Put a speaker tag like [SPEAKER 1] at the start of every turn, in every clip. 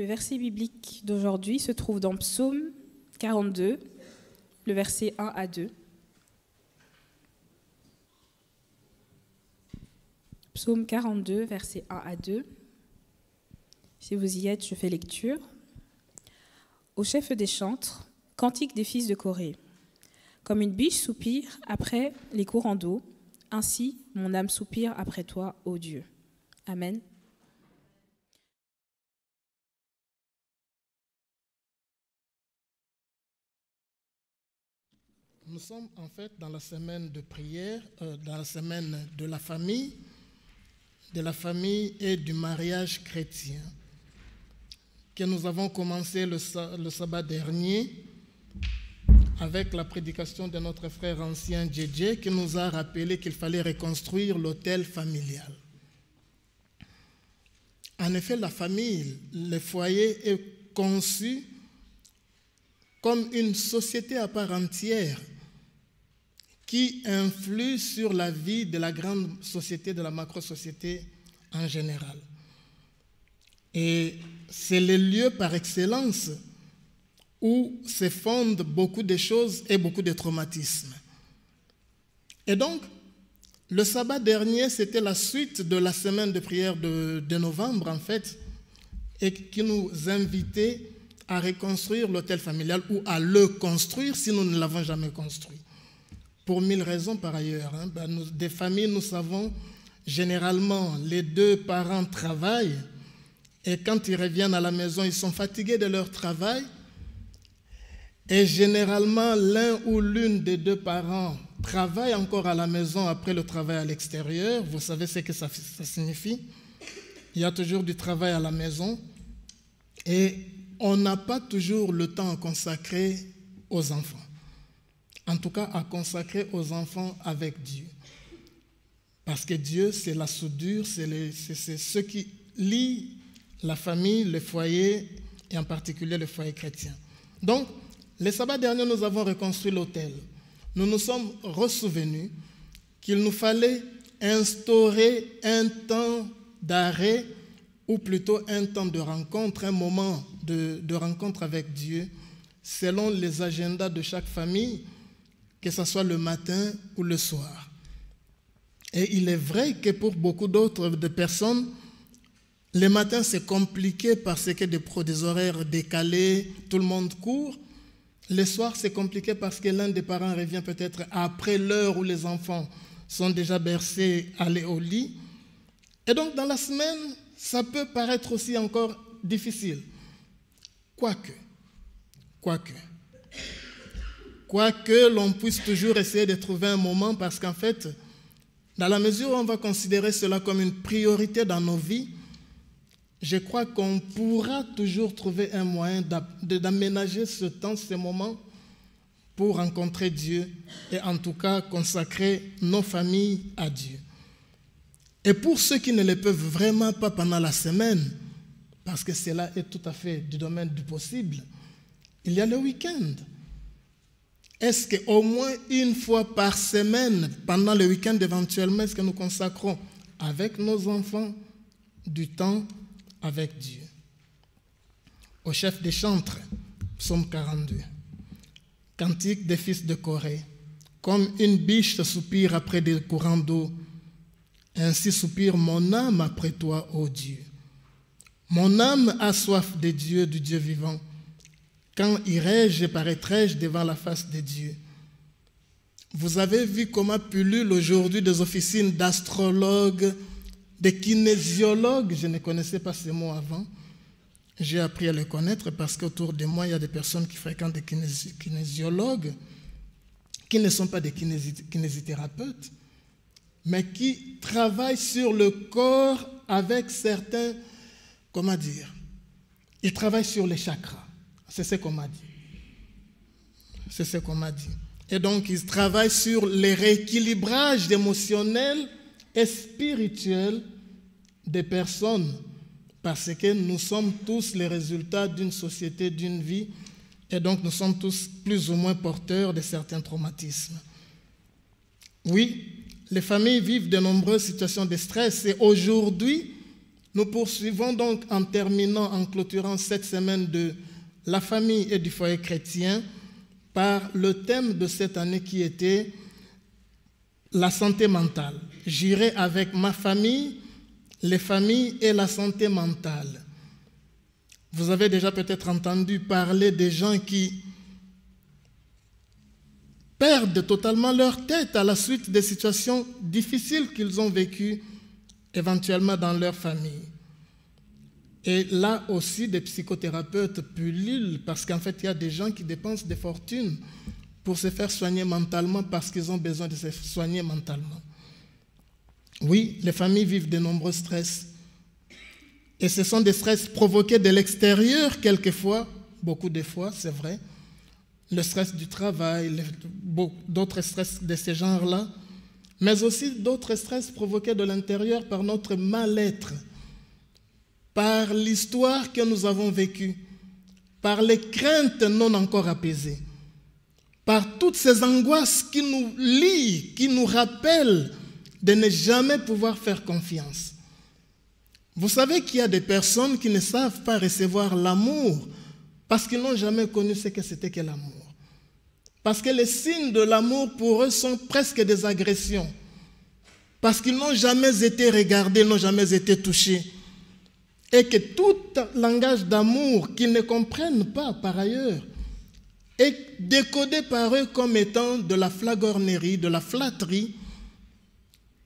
[SPEAKER 1] Le verset biblique d'aujourd'hui se trouve dans Psaume 42, le verset 1 à 2. Psaume 42, verset 1 à 2. Si vous y êtes, je fais lecture. Au chef des chantres, cantique des fils de Corée. Comme une biche soupire après les courants d'eau, ainsi mon âme soupire après toi, ô Dieu. Amen.
[SPEAKER 2] Nous sommes en fait dans la semaine de prière, dans la semaine de la famille et du mariage chrétien, que nous avons commencé le sabbat dernier avec la prédication de notre frère ancien Djedje qui nous a rappelé qu'il fallait reconstruire l'autel familial. En effet, la famille, le foyer est conçu comme une société à part entière qui influe sur la vie de la grande société, de la macro-société en général. Et c'est le lieu par excellence où se fondent beaucoup de choses et beaucoup de traumatismes. Et donc, le sabbat dernier, c'était la suite de la semaine de prière de novembre, en fait, et qui nous invitait à reconstruire l'autel familial ou à le construire si nous ne l'avons jamais construit. Pour 1000 raisons par ailleurs. Des familles, nous savons, généralement, les deux parents travaillent et quand ils reviennent à la maison, ils sont fatigués de leur travail et généralement, l'un ou l'une des deux parents travaille encore à la maison après le travail à l'extérieur. Vous savez ce que ça signifie. Il y a toujours du travail à la maison et on n'a pas toujours le temps à consacrer aux enfants. En tout cas, à consacrer aux enfants avec Dieu. Parce que Dieu, c'est la soudure, c'est ce qui lie la famille, le foyer, et en particulier le foyer chrétien. Donc, le sabbat dernier, nous avons reconstruit l'autel. Nous nous sommes ressouvenus qu'il nous fallait instaurer un temps d'arrêt, ou plutôt un temps de rencontre, un moment de rencontre avec Dieu, selon les agendas de chaque famille, que ce soit le matin ou le soir. Et il est vrai que pour beaucoup d'autres personnes, le matin c'est compliqué parce que des horaires décalés, tout le monde court. Le soir c'est compliqué parce que l'un des parents revient peut-être après l'heure où les enfants sont déjà bercés, aller au lit. Et donc dans la semaine, ça peut paraître aussi encore difficile. Quoique l'on puisse toujours essayer de trouver un moment parce qu'en fait, dans la mesure où on va considérer cela comme une priorité dans nos vies, je crois qu'on pourra toujours trouver un moyen d'aménager ce temps, ce moment pour rencontrer Dieu et en tout cas consacrer nos familles à Dieu. Et pour ceux qui ne le peuvent vraiment pas pendant la semaine, parce que cela est tout à fait du domaine du possible, il y a le week-end. Est-ce qu'au moins une fois par semaine, pendant le week-end éventuellement, est-ce que nous consacrons avec nos enfants du temps avec Dieu? Au chef des chantres, psaume 42, cantique des fils de Corée. Comme une biche soupire après des courants d'eau, ainsi soupire mon âme après toi, ô Dieu. Mon âme a soif de Dieu, du Dieu vivant. Quand irai-je et paraîtrai-je devant la face de Dieu? Vous avez vu comment pullulent aujourd'hui des officines d'astrologues, de kinésiologues. Je ne connaissais pas ces mots avant. J'ai appris à les connaître parce qu'autour de moi, il y a des personnes qui fréquentent des kinésiologues, qui ne sont pas des kinésithérapeutes, mais qui travaillent sur le corps avec certains, ils travaillent sur les chakras. C'est ce qu'on m'a dit. Et donc, ils travaillent sur les rééquilibrages émotionnels et spirituels des personnes parce que nous sommes tous les résultats d'une société, d'une vie et donc nous sommes tous plus ou moins porteurs de certains traumatismes. Oui, les familles vivent de nombreuses situations de stress et aujourd'hui, Nous poursuivons donc en terminant, en clôturant cette semaine de la famille et du foyer chrétien par le thème de cette année qui était la santé mentale. J'irai avec ma famille, les familles et la santé mentale. Vous avez déjà peut-être entendu parler des gens qui perdent totalement leur tête à la suite des situations difficiles qu'ils ont vécues éventuellement dans leur famille. Et là aussi, des psychothérapeutes pullulent parce qu'en fait, il y a des gens qui dépensent des fortunes pour se faire soigner mentalement parce qu'ils ont besoin de se soigner mentalement. Oui, les familles vivent de nombreux stress. Et ce sont des stress provoqués de l'extérieur quelquefois, beaucoup de fois, c'est vrai. Le stress du travail, d'autres stress de ce genre-là, mais aussi d'autres stress provoqués de l'intérieur par notre mal-être, par l'histoire que nous avons vécue, par les craintes non encore apaisées, par toutes ces angoisses qui nous lient, qui nous rappellent de ne jamais pouvoir faire confiance. Vous savez qu'il y a des personnes qui ne savent pas recevoir l'amour parce qu'ils n'ont jamais connu ce que c'était que l'amour. Parce que les signes de l'amour pour eux sont presque des agressions. Parce qu'ils n'ont jamais été regardés, n'ont jamais été touchés. Et que tout langage d'amour qu'ils ne comprennent pas par ailleurs est décodé par eux comme étant de la flagornerie, de la flatterie,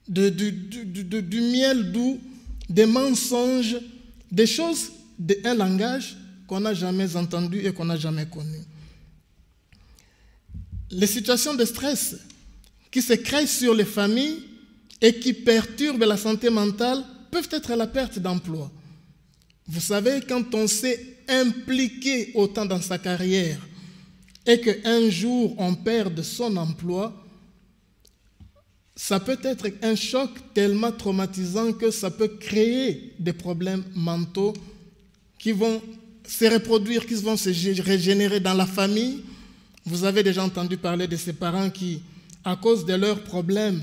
[SPEAKER 2] du miel doux, des mensonges, des choses, un langage qu'on n'a jamais entendu et qu'on n'a jamais connu. Les situations de stress qui se créent sur les familles et qui perturbent la santé mentale peuvent être la perte d'emploi. Vous savez, quand on s'est impliqué autant dans sa carrière et qu'un jour on perd son emploi, ça peut être un choc tellement traumatisant que ça peut créer des problèmes mentaux qui vont se reproduire, qui vont se régénérer dans la famille. Vous avez déjà entendu parler de ces parents qui, à cause de leurs problèmes,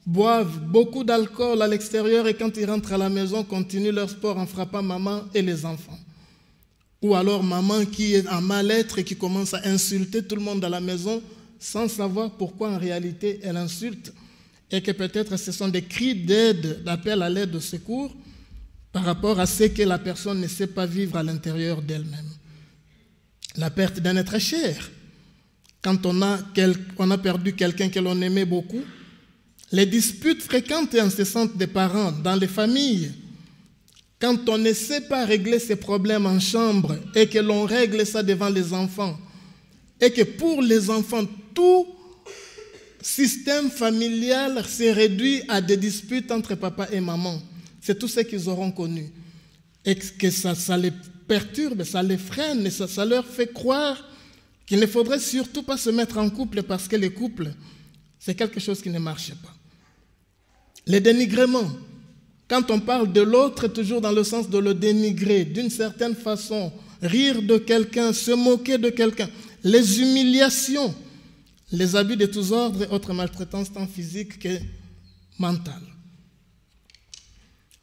[SPEAKER 2] boivent beaucoup d'alcool à l'extérieur et quand ils rentrent à la maison, continuent leur sport en frappant maman et les enfants. Ou alors maman qui est en mal-être et qui commence à insulter tout le monde à la maison sans savoir pourquoi en réalité elle insulte et que peut-être ce sont des cris d'aide, d'appel à l'aide, de secours par rapport à ce que la personne ne sait pas vivre à l'intérieur d'elle-même. La perte d'un être cher. Quand on a perdu quelqu'un que l'on aimait beaucoup, les disputes fréquentes et incessantes des parents dans les familles, quand on ne sait pas régler ses problèmes en chambre et que l'on règle ça devant les enfants, et que pour les enfants, tout système familial s'est réduit à des disputes entre papa et maman. C'est tout ce qu'ils auront connu. Et que ça les perturbe, ça les freine, et ça leur fait croire qu'il ne faudrait surtout pas se mettre en couple parce que les couples, c'est quelque chose qui ne marche pas. Les dénigrements. Quand on parle de l'autre, toujours dans le sens de le dénigrer, d'une certaine façon, rire de quelqu'un, se moquer de quelqu'un. Les humiliations, les abus de tous ordres et autres maltraitances tant physiques que mentales.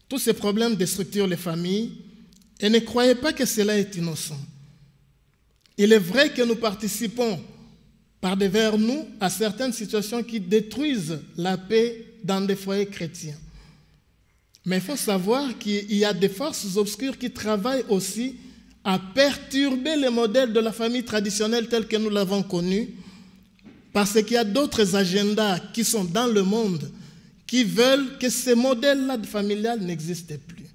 [SPEAKER 2] Tous ces problèmes déstructurent les familles et ne croyez pas que cela est innocent. Il est vrai que nous participons par devers nous à certaines situations qui détruisent la paix dans des foyers chrétiens. Mais il faut savoir qu'il y a des forces obscures qui travaillent aussi à perturber les modèles de la famille traditionnelle telle que nous l'avons connue, parce qu'il y a d'autres agendas qui sont dans le monde qui veulent que ces modèles-là familial n'existent plus.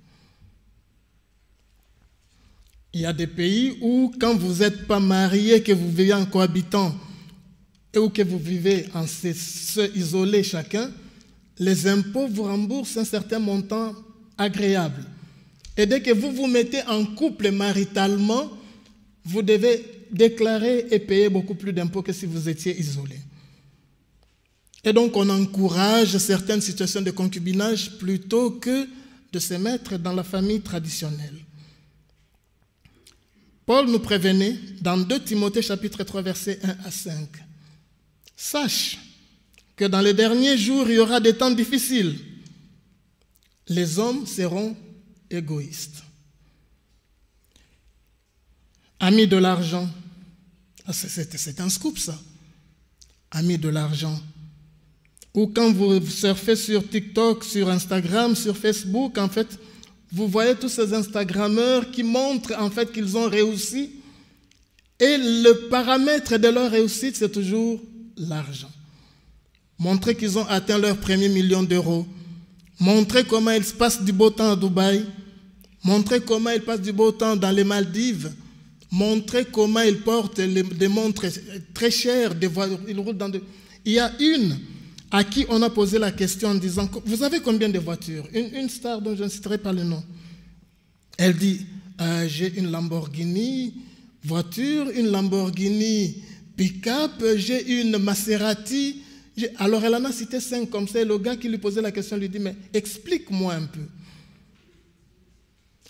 [SPEAKER 2] Il y a des pays où, quand vous n'êtes pas marié, que vous vivez en cohabitant, ou que vous vivez en isolés chacun, les impôts vous remboursent un certain montant agréable. Et dès que vous vous mettez en couple maritalement, vous devez déclarer et payer beaucoup plus d'impôts que si vous étiez isolé. Et donc on encourage certaines situations de concubinage plutôt que de se mettre dans la famille traditionnelle. Paul nous prévenait dans 2 Timothée chapitre 3 versets 1 à 5. Sache que dans les derniers jours, il y aura des temps difficiles. Les hommes seront égoïste. Amis de l'argent. C'est un scoop, ça. Amis de l'argent. Ou quand vous surfez sur TikTok, sur Instagram, sur Facebook, en fait, vous voyez tous ces Instagrammeurs qui montrent en fait qu'ils ont réussi. Et le paramètre de leur réussite, c'est toujours l'argent. Montrer qu'ils ont atteint leur premier million d'euros. Montrer comment ils passent du beau temps à Dubaï. Montrer comment ils passent du beau temps dans les Maldives. Montrer comment ils portent des montres très chères. Ils roulent dans Il y a une à qui on a posé la question en disant « Vous avez combien de voitures ?» Une star dont je ne citerai pas le nom. Elle dit « J'ai une Lamborghini voiture, une Lamborghini pick-up, j'ai une Maserati. » Alors elle en a cité 5 comme ça. Et le gars qui lui posait la question lui dit « Mais explique-moi un peu.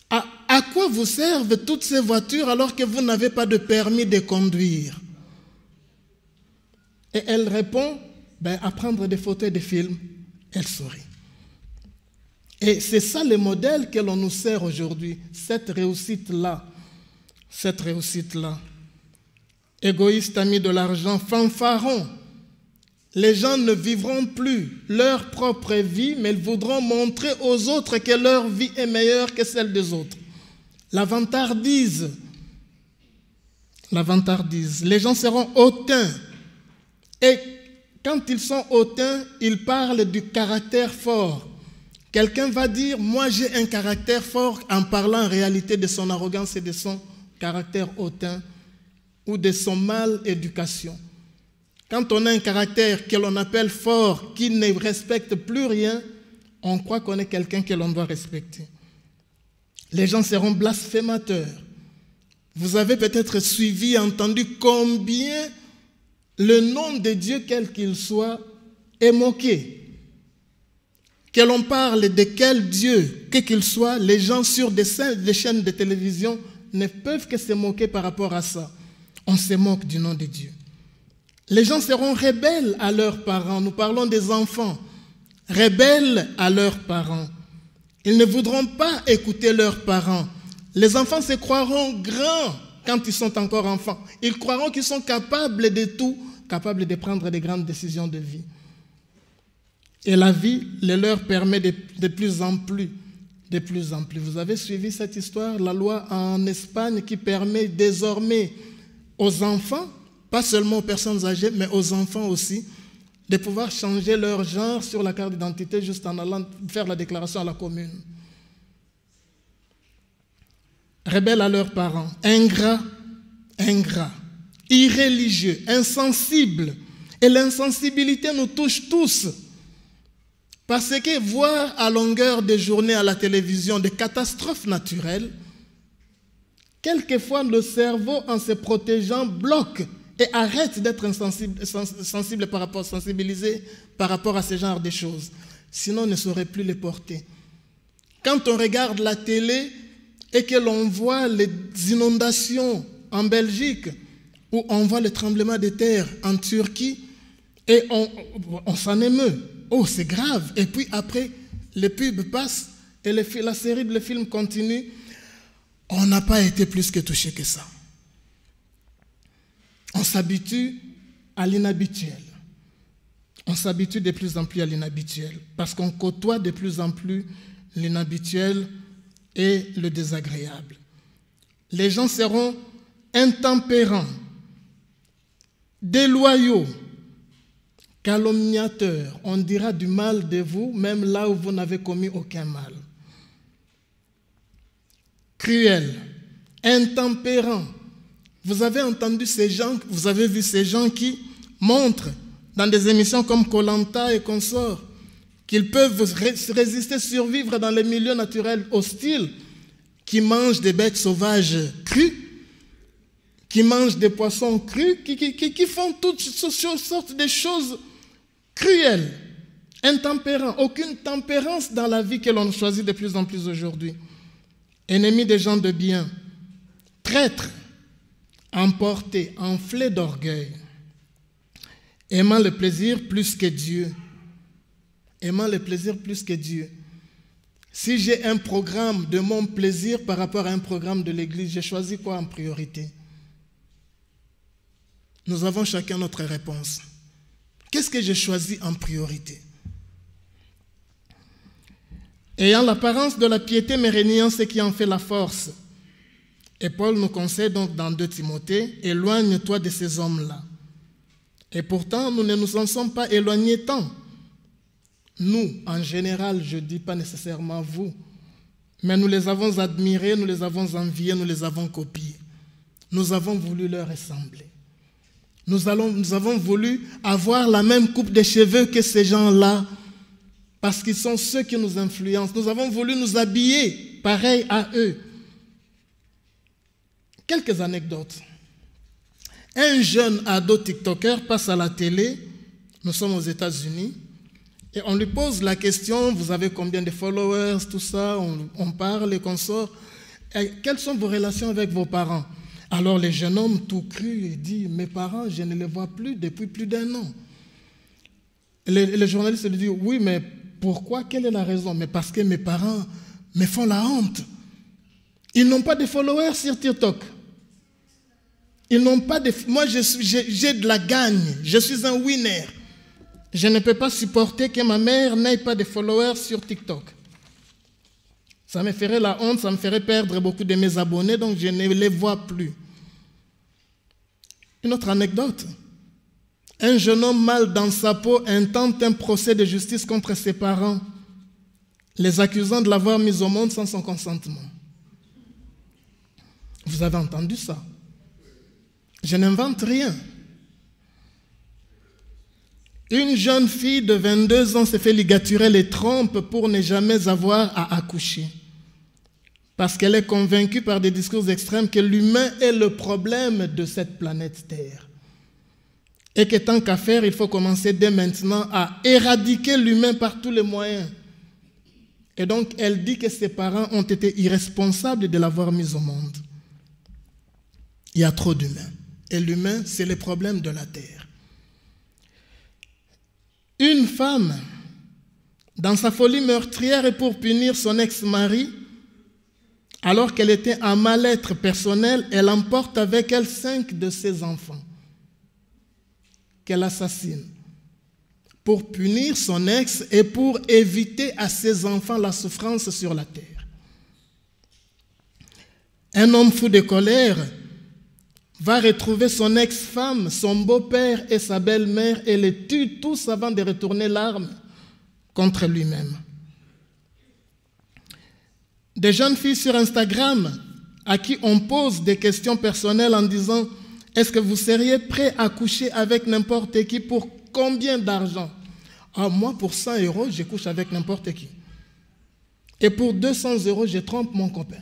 [SPEAKER 2] À quoi vous servent toutes ces voitures alors que vous n'avez pas de permis de conduire ?» Et elle répond à prendre des photos et des films. Elle sourit. Et c'est ça le modèle que l'on nous sert aujourd'hui, cette réussite-là. Cette réussite-là. Égoïstes, amis de l'argent, fanfarons. Les gens ne vivront plus leur propre vie, mais ils voudront montrer aux autres que leur vie est meilleure que celle des autres. La vantardise. La vantardise. Les gens seront hautains. Et quand ils sont hautains, ils parlent du caractère fort. Quelqu'un va dire, moi j'ai un caractère fort, en parlant en réalité de son arrogance et de son caractère hautain ou de son mal éducation. Quand on a un caractère que l'on appelle fort, qui ne respecte plus rien, on croit qu'on est quelqu'un que l'on doit respecter. Les gens seront blasphémateurs. Vous avez peut-être suivi, entendu combien le nom de Dieu, quel qu'il soit, est moqué. Que l'on parle de quel Dieu, quel qu'il soit, les gens sur des chaînes de télévision ne peuvent que se moquer par rapport à ça. On se moque du nom de Dieu. Les gens seront rebelles à leurs parents. Nous parlons des enfants. Rebelles à leurs parents. Ils ne voudront pas écouter leurs parents. Les enfants se croiront grands quand ils sont encore enfants. Ils croiront qu'ils sont capables de tout, capables de prendre des grandes décisions de vie. Et la vie les leur permet de plus en plus. De plus en plus. Vous avez suivi cette histoire, la loi en Espagne qui permet désormais aux enfants, pas seulement aux personnes âgées, mais aux enfants aussi, de pouvoir changer leur genre sur la carte d'identité juste en allant faire la déclaration à la commune. Rebelles à leurs parents, ingrats, irréligieux, insensibles. Et l'insensibilité nous touche tous. Parce que voir à longueur de journée à la télévision des catastrophes naturelles, quelquefois le cerveau, en se protégeant, bloque et arrête d'être sensibilisé par rapport à ce genre de choses. Sinon, on ne saurait plus les porter. Quand on regarde la télé et que l'on voit les inondations en Belgique, ou on voit le tremblement de terre en Turquie, et on s'en émeut. Oh, c'est grave. Et puis après, les pubs passent et la série de films continue. On n'a pas été plus que touché que ça. On s'habitue à l'inhabituel. On s'habitue de plus en plus à l'inhabituel parce qu'on côtoie de plus en plus l'inhabituel et le désagréable. Les gens seront intempérants, déloyaux, calomniateurs. On dira du mal de vous, même là où vous n'avez commis aucun mal. Cruels, intempérants. Vous avez entendu ces gens, vous avez vu ces gens qui montrent dans des émissions comme Koh-Lanta et consorts qu'ils peuvent résister, survivre dans les milieux naturels hostiles, qui mangent des bêtes sauvages crues, qui mangent des poissons crus, qui font toutes sortes de choses cruelles, intempérants. Aucune tempérance dans la vie que l'on choisit de plus en plus aujourd'hui. Ennemis des gens de bien, traîtres, emportés, enflés d'orgueil, aimant le plaisir plus que Dieu. Aimant le plaisir plus que Dieu. Si j'ai un programme de mon plaisir par rapport à un programme de l'Église, j'ai choisi quoi en priorité? Nous avons chacun notre réponse. Qu'est-ce que j'ai choisi en priorité? Ayant l'apparence de la piété, mais régnant ce qui en fait la force. Et Paul nous conseille donc dans 2 Timothée, éloigne-toi de ces hommes-là. Et pourtant, nous ne nous en sommes pas éloignés tant. Nous, en général, je ne dis pas nécessairement vous, mais nous les avons admirés, nous les avons enviés, nous les avons copiés. Nous avons voulu leur ressembler. Nous avons voulu avoir la même coupe de cheveux que ces gens-là, parce qu'ils sont ceux qui nous influencent. Nous avons voulu nous habiller pareil à eux. Quelques anecdotes. Un jeune ado TikToker passe à la télé, nous sommes aux États-Unis, et on lui pose la question, vous avez combien de followers, tout ça, on parle et qu'on sort. Et quelles sont vos relations avec vos parents? Alors le jeune homme tout cru dit, mes parents, je ne les vois plus depuis plus d'1 an. Le journaliste lui dit, oui, mais pourquoi? Quelle est la raison? Mais parce que mes parents me font la honte. Ils n'ont pas de followers sur TikTok. Ils n'ont pas de... Moi, j'ai de la gagne. Je suis un winner. Je ne peux pas supporter que ma mère n'ait pas de followers sur TikTok. Ça me ferait la honte, ça me ferait perdre beaucoup de mes abonnés, donc je ne les vois plus. Une autre anecdote. Un jeune homme mal dans sa peau intente un procès de justice contre ses parents, les accusant de l'avoir mis au monde sans son consentement. Vous avez entendu ça? Je n'invente rien. Une jeune fille de 22 ans s'est fait ligaturer les trompes pour ne jamais avoir à accoucher. Parce qu'elle est convaincue par des discours extrêmes que l'humain est le problème de cette planète Terre. Et que tant qu'à faire, il faut commencer dès maintenant à éradiquer l'humain par tous les moyens. Et donc, elle dit que ses parents ont été irresponsables de l'avoir mise au monde. Il y a trop d'humains. Et l'humain, c'est le problème de la Terre. Une femme, dans sa folie meurtrière et pour punir son ex-mari, alors qu'elle était en mal-être personnel, elle emporte avec elle 5 de ses enfants qu'elle assassine pour punir son ex et pour éviter à ses enfants la souffrance sur la terre. Un homme fou de colère va retrouver son ex-femme, son beau-père et sa belle-mère et les tue tous avant de retourner l'arme contre lui-même. Des jeunes filles sur Instagram à qui on pose des questions personnelles en disant « Est-ce que vous seriez prêt à coucher avec n'importe qui pour combien d'argent ?» Ah, moi, pour 100 €, je couche avec n'importe qui. Et pour 200 €, je trompe mon copain.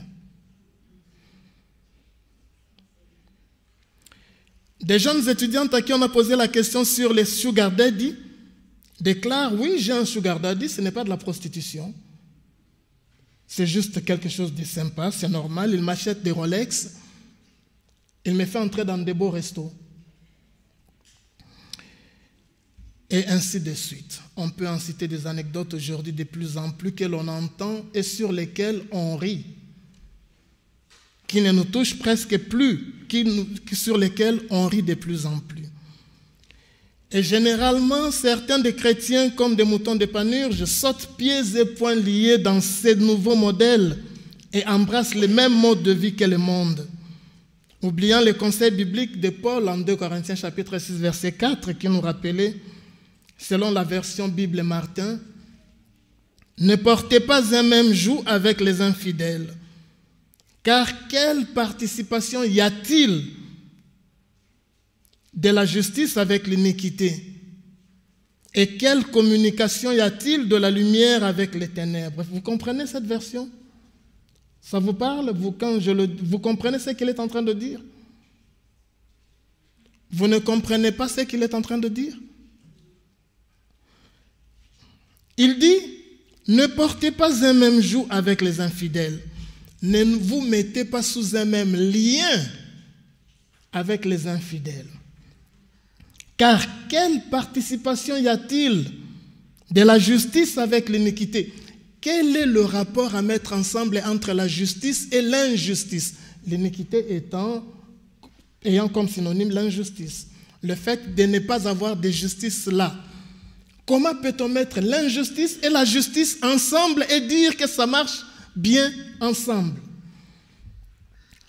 [SPEAKER 2] Des jeunes étudiantes à qui on a posé la question sur les sugar daddy déclarent « Oui, j'ai un sugar daddy, ce n'est pas de la prostitution. C'est juste quelque chose de sympa, c'est normal, il m'achète des Rolex, il me fait entrer dans des beaux restos. » Et ainsi de suite. On peut en citer des anecdotes aujourd'hui de plus en plus que l'on entend et sur lesquelles on rit, qui ne nous touchent presque plus, sur lesquelles on rit de plus en plus. Et généralement, certains des chrétiens, comme des moutons de panurge, sautent pieds et poings liés dans ces nouveaux modèles et embrassent les mêmes modes de vie que le monde, oubliant les conseils bibliques de Paul en 2 Corinthiens chapitre 6, verset 4, qui nous rappelait, selon la version Bible Martin, « Ne portez pas un même joug avec les infidèles, car quelle participation y a-t-il de la justice avec l'iniquité? Et quelle communication y a-t-il de la lumière avec les ténèbres ?» Vous comprenez cette version? Ça vous parle? Vous comprenez ce qu'il est en train de dire? Vous ne comprenez pas ce qu'il est en train de dire? Il dit, ne portez pas un même joug avec les infidèles. Ne vous mettez pas sous un même lien avec les infidèles. Car quelle participation y a-t-il de la justice avec l'iniquité? quel est le rapport à mettre ensemble entre la justice et l'injustice? L'iniquité ayant comme synonyme l'injustice. Le fait de ne pas avoir de justice là. Comment peut-on mettre l'injustice et la justice ensemble et dire que ça marche bien ensemble?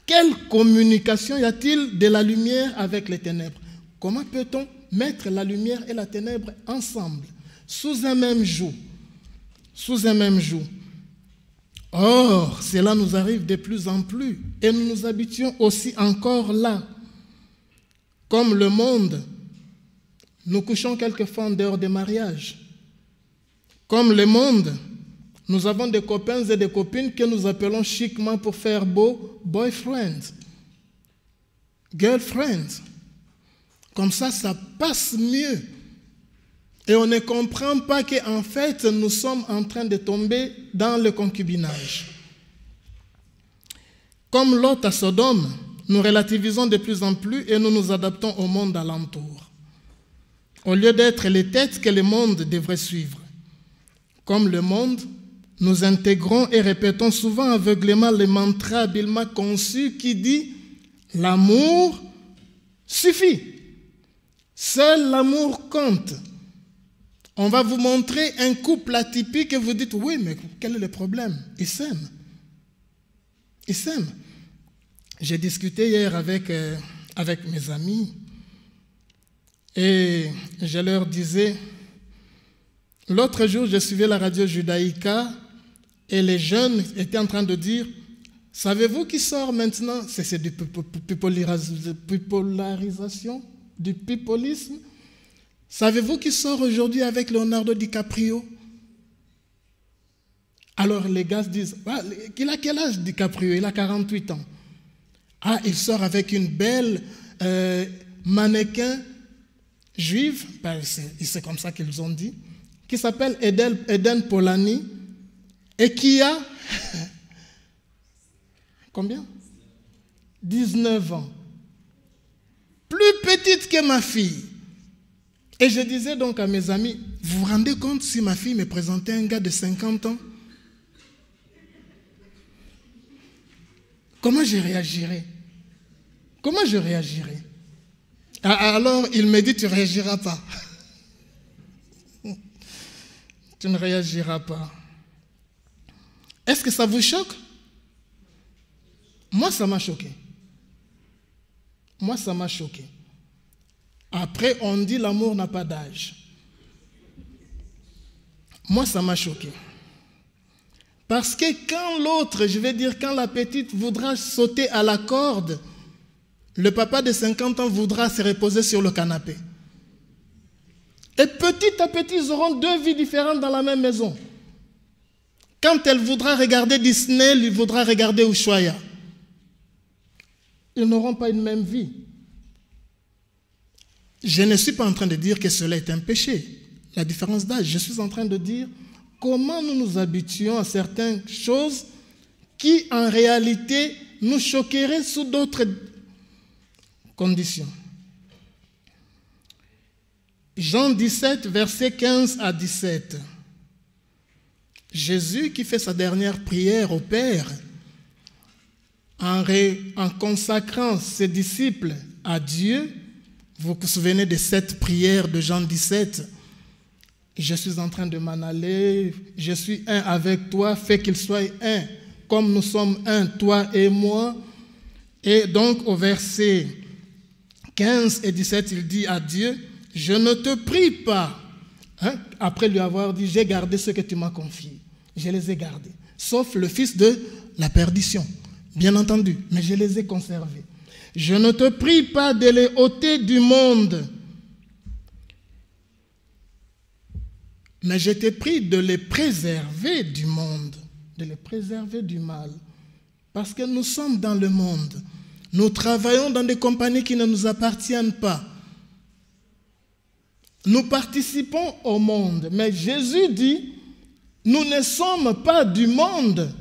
[SPEAKER 2] Quelle communication y a-t-il de la lumière avec les ténèbres? Comment peut-on mettre la lumière et la ténèbre ensemble, sous un même joug? Sous un même joug. Or, cela nous arrive de plus en plus et nous nous habituons aussi encore là. Comme le monde, nous couchons quelquefois en dehors des mariages. Comme le monde, nous avons des copains et des copines que nous appelons chiquement pour faire beau, boyfriend, girlfriend. Comme ça passe mieux. Et on ne comprend pas qu'en fait, nous sommes en train de tomber dans le concubinage. Comme Lot à Sodome, nous relativisons de plus en plus et nous nous adaptons au monde alentour, au lieu d'être les têtes que le monde devrait suivre. Comme le monde, nous intégrons et répétons souvent aveuglément le mantra habilement conçu qui dit « l'amour suffit ». Seul l'amour compte. On va vous montrer un couple atypique et vous dites « oui, mais quel est le problème? Ils s'aiment. Ils s'aiment. » J'ai discuté hier avec mes amis et je leur disais, l'autre jour, je suivais la radio Judaïka et les jeunes étaient en train de dire, savez-vous qui sort maintenant? C'est du pipolarisation, du pipolisme. Savez-vous qui sort aujourd'hui avec Leonardo DiCaprio? Alors les gars se disent, ah, il a quel âge DiCaprio? Il a 48 ans. Ah, il sort avec une belle mannequin juive, ben, c'est comme ça qu'ils ont dit, qui s'appelle Eden Polani et qui a combien? 19 ans. Plus petite que ma fille. Et je disais donc à mes amis, vous vous rendez compte si ma fille me présentait un gars de 50 ans? Comment je réagirais? Comment je réagirais? Alors, il me dit, tu ne réagiras pas. Tu ne réagiras pas. Est-ce que ça vous choque? Moi, ça m'a choqué. Moi, ça m'a choqué. Après, on dit l'amour n'a pas d'âge. Moi, ça m'a choqué. Parce que quand l'autre, je vais dire, quand la petite voudra sauter à la corde, le papa de 50 ans voudra se reposer sur le canapé. Et petit à petit, ils auront deux vies différentes dans la même maison. Quand elle voudra regarder Disney, lui voudra regarder Ushuaïa. Ils n'auront pas une même vie. Je ne suis pas en train de dire que cela est un péché, la différence d'âge. Je suis en train de dire comment nous nous habituons à certaines choses qui, en réalité, nous choqueraient sous d'autres conditions. Jean 17, versets 15 à 17. Jésus qui fait sa dernière prière au Père, en consacrant ses disciples à Dieu. Vous vous souvenez de cette prière de Jean 17? Je suis en train de m'en aller, je suis un avec toi, fais qu'il soit un, comme nous sommes un, toi et moi. Et donc au verset 15 et 17, il dit à Dieu, je ne te prie pas, après lui avoir dit, j'ai gardé ce que tu m'as confié, je les ai gardés, sauf le fils de la perdition, bien entendu, mais je les ai conservés. Je ne te prie pas de les ôter du monde, mais je te prie de les préserver du monde, de les préserver du mal. Parce que nous sommes dans le monde. Nous travaillons dans des compagnies qui ne nous appartiennent pas. Nous participons au monde. Mais Jésus dit, nous ne sommes pas du monde.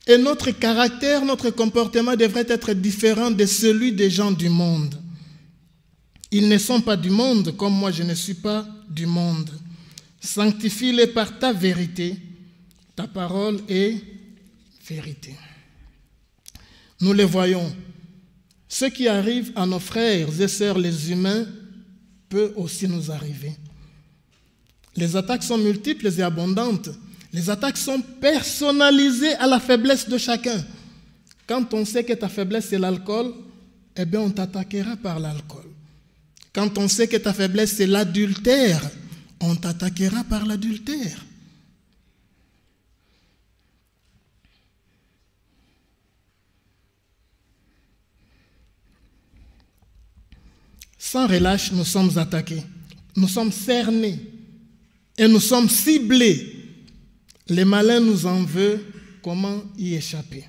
[SPEAKER 2] Et notre caractère, notre comportement devrait être différent de celui des gens du monde. Ils ne sont pas du monde, comme moi je ne suis pas du monde. Sanctifie-les par ta vérité. Ta parole est vérité. Nous les voyons. Ce qui arrive à nos frères et sœurs les humains peut aussi nous arriver. Les attaques sont multiples et abondantes. Les attaques sont personnalisées à la faiblesse de chacun. Quand on sait que ta faiblesse c'est l'alcool, eh bien on t'attaquera par l'alcool. Quand on sait que ta faiblesse c'est l'adultère, on t'attaquera par l'adultère. Sans relâche, nous sommes attaqués, nous sommes cernés et nous sommes ciblés. Les malins nous en veulent, comment y échapper?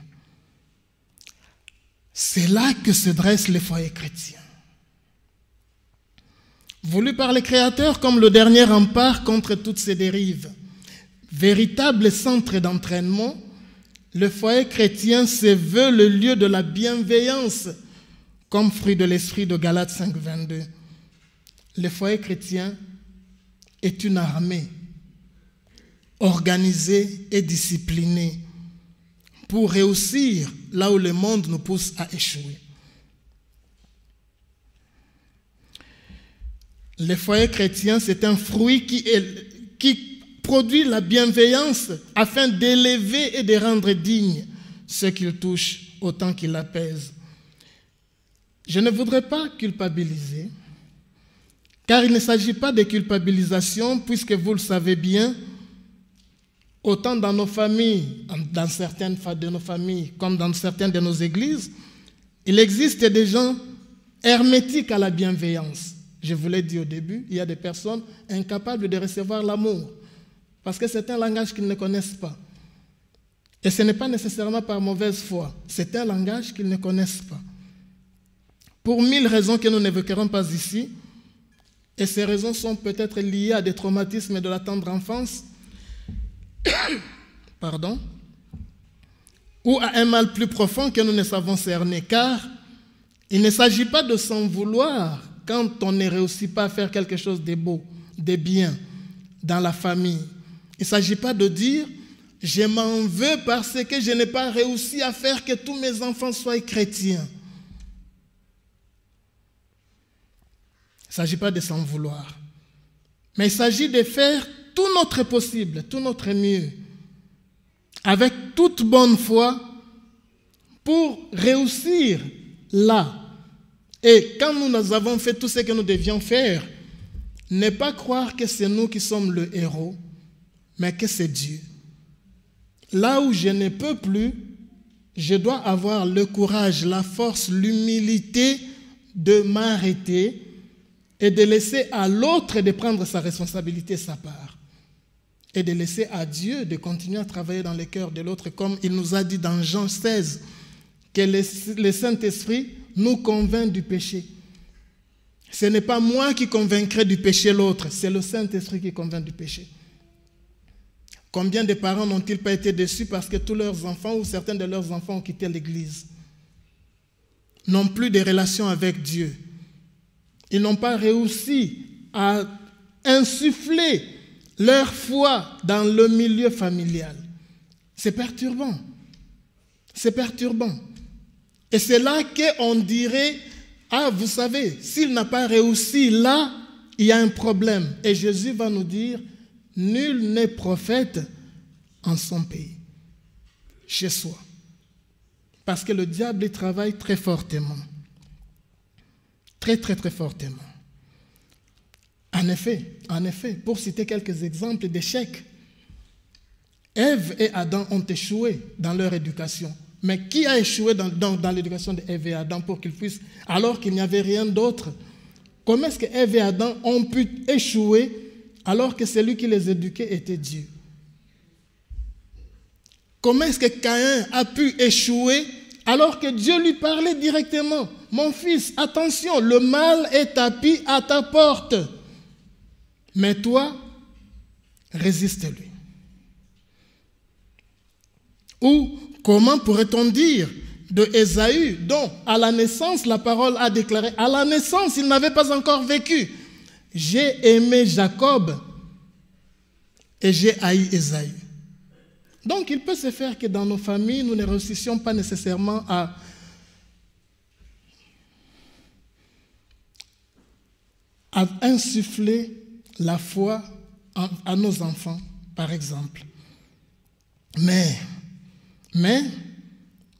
[SPEAKER 2] C'est là que se dressent les foyers chrétiens. Voulus par les créateurs comme le dernier rempart contre toutes ces dérives. Véritable centre d'entraînement, le foyer chrétien se veut le lieu de la bienveillance, comme fruit de l'esprit de Galates 5, 22. Le foyer chrétien est une armée organisée et disciplinée pour réussir là où le monde nous pousse à échouer. Le foyer chrétien, c'est un fruit qui produit la bienveillance afin d'élever et de rendre digne ceux qu'il touche autant qu'il l'apaise. Je ne voudrais pas culpabiliser, car il ne s'agit pas de culpabilisation, puisque vous le savez bien, autant dans nos familles, dans certaines de nos familles, comme dans certaines de nos églises, il existe des gens hermétiques à la bienveillance. Je vous l'ai dit au début, il y a des personnes incapables de recevoir l'amour, parce que c'est un langage qu'ils ne connaissent pas. Et ce n'est pas nécessairement par mauvaise foi, c'est un langage qu'ils ne connaissent pas. Pour 1000 raisons que nous n'évoquerons pas ici, et ces raisons sont peut-être liées à des traumatismes de la tendre enfance, pardon, ou à un mal plus profond que nous ne savons cerner, car il ne s'agit pas de s'en vouloir quand on ne réussit pas à faire quelque chose de beau, de bien dans la famille. Il ne s'agit pas de dire « je m'en veux parce que je n'ai pas réussi à faire que tous mes enfants soient chrétiens ». Il ne s'agit pas de s'en vouloir, mais il s'agit de faire tout notre possible, tout notre mieux, avec toute bonne foi, pour réussir là. Et quand nous avons fait tout ce que nous devions faire, ne pas croire que c'est nous qui sommes le héros, mais que c'est Dieu. Là où je ne peux plus, je dois avoir le courage, la force, l'humilité de m'arrêter et de laisser à l'autre de prendre sa responsabilité, sa part. Et de laisser à Dieu de continuer à travailler dans le cœur de l'autre, comme il nous a dit dans Jean 16, que le Saint-Esprit nous convainc du péché. Ce n'est pas moi qui convaincrai du péché l'autre, c'est le Saint-Esprit qui convainc du péché. Combien de parents n'ont-ils pas été déçus parce que tous leurs enfants ou certains de leurs enfants ont quitté l'Église, n'ont plus de relation avec Dieu. Ils n'ont pas réussi à insuffler leur foi dans le milieu familial. C'est perturbant. C'est perturbant. Et c'est là qu'on dirait, ah, vous savez, s'il n'a pas réussi là, il y a un problème. Et Jésus va nous dire, nul n'est prophète en son pays, chez soi. Parce que le diable y travaille très fortement. Très, très, très fortement. En effet, pour citer quelques exemples d'échecs, Ève et Adam ont échoué dans leur éducation. Mais qui a échoué dans l'éducation d'Ève et Adam pour qu'ils puissent, alors qu'il n'y avait rien d'autre? Comment est-ce que Ève et Adam ont pu échouer alors que celui qui les éduquait était Dieu? Comment est-ce que Caïn a pu échouer alors que Dieu lui parlait directement? Mon fils, attention, le mal est tapis à ta porte. Mais toi, résiste-lui. Ou comment pourrait-on dire de Ésaü, dont à la naissance, la parole a déclaré, à la naissance, il n'avait pas encore vécu. J'ai aimé Jacob et j'ai haï Ésaü. Donc, il peut se faire que dans nos familles, nous ne réussissions pas nécessairement à insuffler la foi à nos enfants, par exemple. Mais,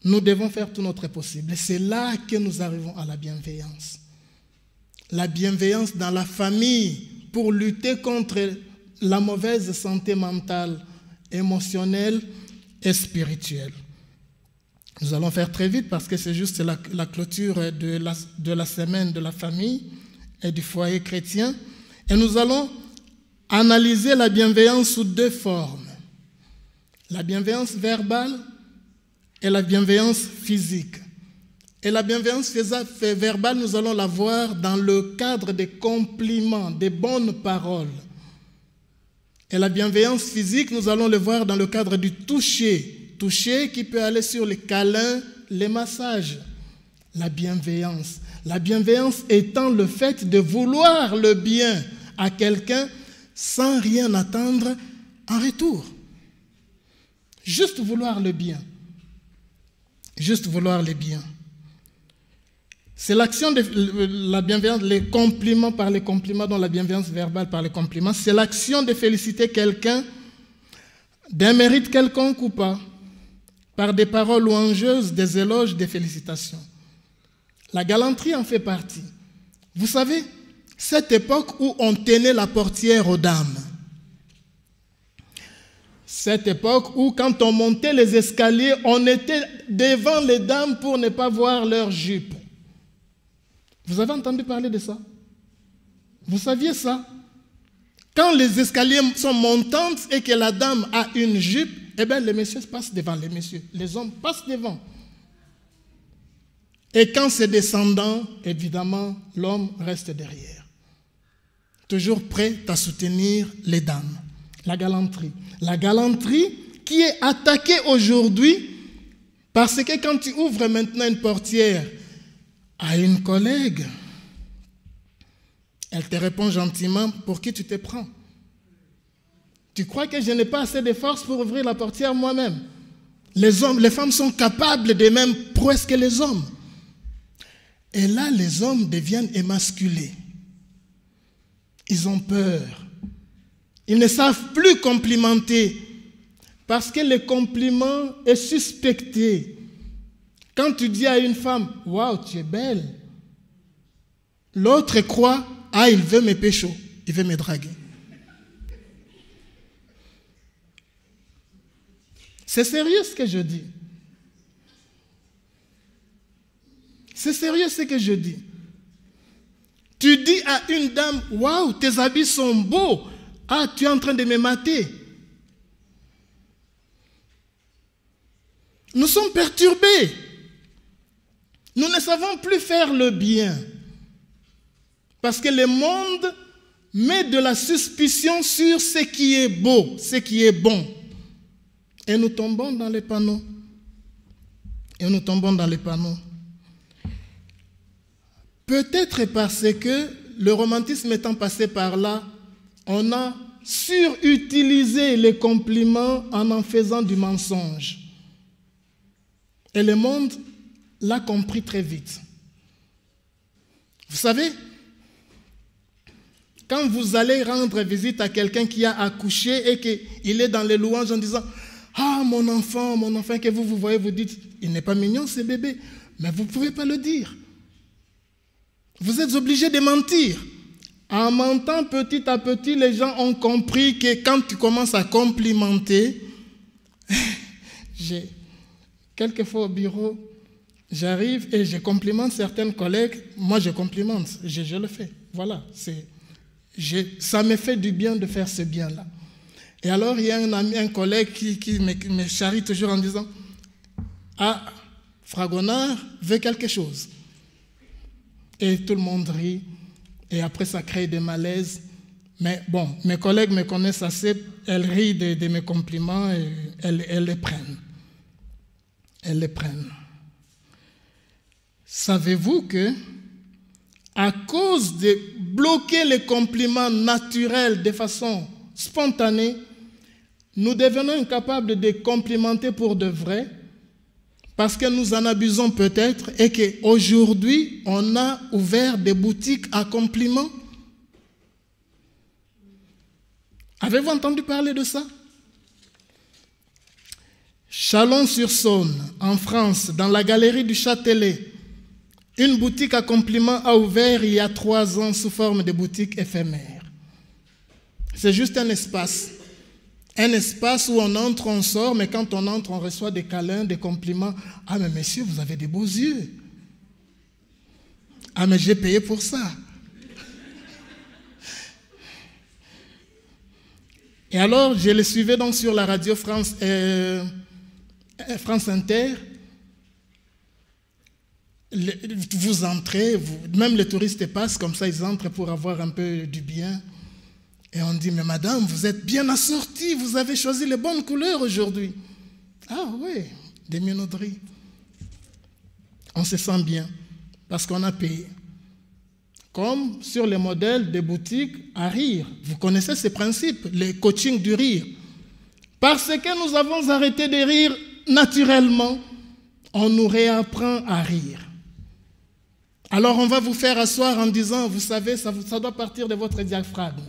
[SPEAKER 2] nous devons faire tout notre possible. Et c'est là que nous arrivons à la bienveillance. La bienveillance dans la famille pour lutter contre la mauvaise santé mentale, émotionnelle et spirituelle. Nous allons faire très vite parce que c'est juste la clôture de la semaine de la famille et du foyer chrétien. Et nous allons analyser la bienveillance sous deux formes. La bienveillance verbale et la bienveillance physique. Et la bienveillance verbale, nous allons la voir dans le cadre des compliments, des bonnes paroles. Et la bienveillance physique, nous allons le voir dans le cadre du toucher. Toucher qui peut aller sur les câlins, les massages. La bienveillance. La bienveillance étant le fait de vouloir le bien à quelqu'un sans rien attendre en retour. Juste vouloir le bien. Juste vouloir le bien. C'est l'action de la bienveillance, les compliments par les compliments, dont la bienveillance verbale par les compliments. C'est l'action de féliciter quelqu'un d'un mérite quelconque ou pas, par des paroles louangeuses, des éloges, des félicitations. La galanterie en fait partie. Vous savez, cette époque où on tenait la portière aux dames, cette époque où quand on montait les escaliers, on était devant les dames pour ne pas voir leurs jupes. Vous avez entendu parler de ça? Vous saviez ça? Quand les escaliers sont montants et que la dame a une jupe, eh bien les messieurs passent devant les messieurs. Les hommes passent devant. Et quand c'est descendant, évidemment, l'homme reste derrière. Toujours prêt à soutenir les dames. La galanterie. La galanterie qui est attaquée aujourd'hui parce que quand tu ouvres maintenant une portière à une collègue, elle te répond gentiment, pour qui tu te prends? Tu crois que je n'ai pas assez de force pour ouvrir la portière moi-même? Les femmes sont capables de même prouesses que les hommes. Et là, les hommes deviennent émasculés. Ils ont peur. Ils ne savent plus complimenter parce que le compliment est suspecté. Quand tu dis à une femme, « Waouh, tu es belle », l'autre croit, « Ah, il veut me pécho, il veut me draguer ». C'est sérieux ce que je dis. C'est sérieux ce que je dis. Tu dis à une dame, « Waouh, tes habits sont beaux. Ah, tu es en train de me mater. » Nous sommes perturbés. Nous ne savons plus faire le bien. Parce que le monde met de la suspicion sur ce qui est beau, ce qui est bon. Et nous tombons dans les panneaux. Et nous tombons dans les panneaux. Peut-être parce que le romantisme étant passé par là, on a surutilisé les compliments en faisant du mensonge. Et le monde l'a compris très vite. Vous savez, quand vous allez rendre visite à quelqu'un qui a accouché et qu'il est dans les louanges en disant « Ah, mon enfant, que vous voyez, vous dites « Il n'est pas mignon ce bébé », mais vous ne pouvez pas le dire. Vous êtes obligé de mentir. En mentant petit à petit, les gens ont compris que quand tu commences à complimenter, quelquefois au bureau, j'arrive et je complimente certaines collègues. Moi, je complimente, je le fais. Voilà, ça me fait du bien de faire ce bien-là. Et alors, il y a un collègue qui me charrie toujours en disant « Ah, Fragonard veut quelque chose. » Et tout le monde rit. Et après, ça crée des malaises. Mais bon, mes collègues me connaissent assez. Elles rient de mes compliments et elles les prennent. Elles les prennent. Savez-vous que, à cause de bloquer les compliments naturels de façon spontanée, nous devenons incapables de complimenter pour de vrai parce que nous en abusons peut-être et qu'aujourd'hui, on a ouvert des boutiques à compliments. Avez-vous entendu parler de ça? Chalon-sur-Saône, en France, dans la galerie du Châtelet, une boutique à compliments a ouvert il y a 3 ans sous forme de boutique éphémère. C'est juste un espace où on entre, on sort, mais quand on entre, on reçoit des câlins, des compliments. « Ah, mais messieurs, vous avez des beaux yeux. »« Ah, mais j'ai payé pour ça. » Et alors, je le suivais donc sur la radio France Inter. Vous entrez, même les touristes passent, comme ça ils entrent pour avoir un peu du bien. Et on dit, mais madame, vous êtes bien assortie, vous avez choisi les bonnes couleurs aujourd'hui. Ah oui, des minauderies. On se sent bien, parce qu'on a payé. Comme sur les modèles des boutiques à rire. Vous connaissez ces principes, les coachings du rire. Parce que nous avons arrêté de rire naturellement, on nous réapprend à rire. Alors on va vous faire asseoir en disant, vous savez, ça doit partir de votre diaphragme.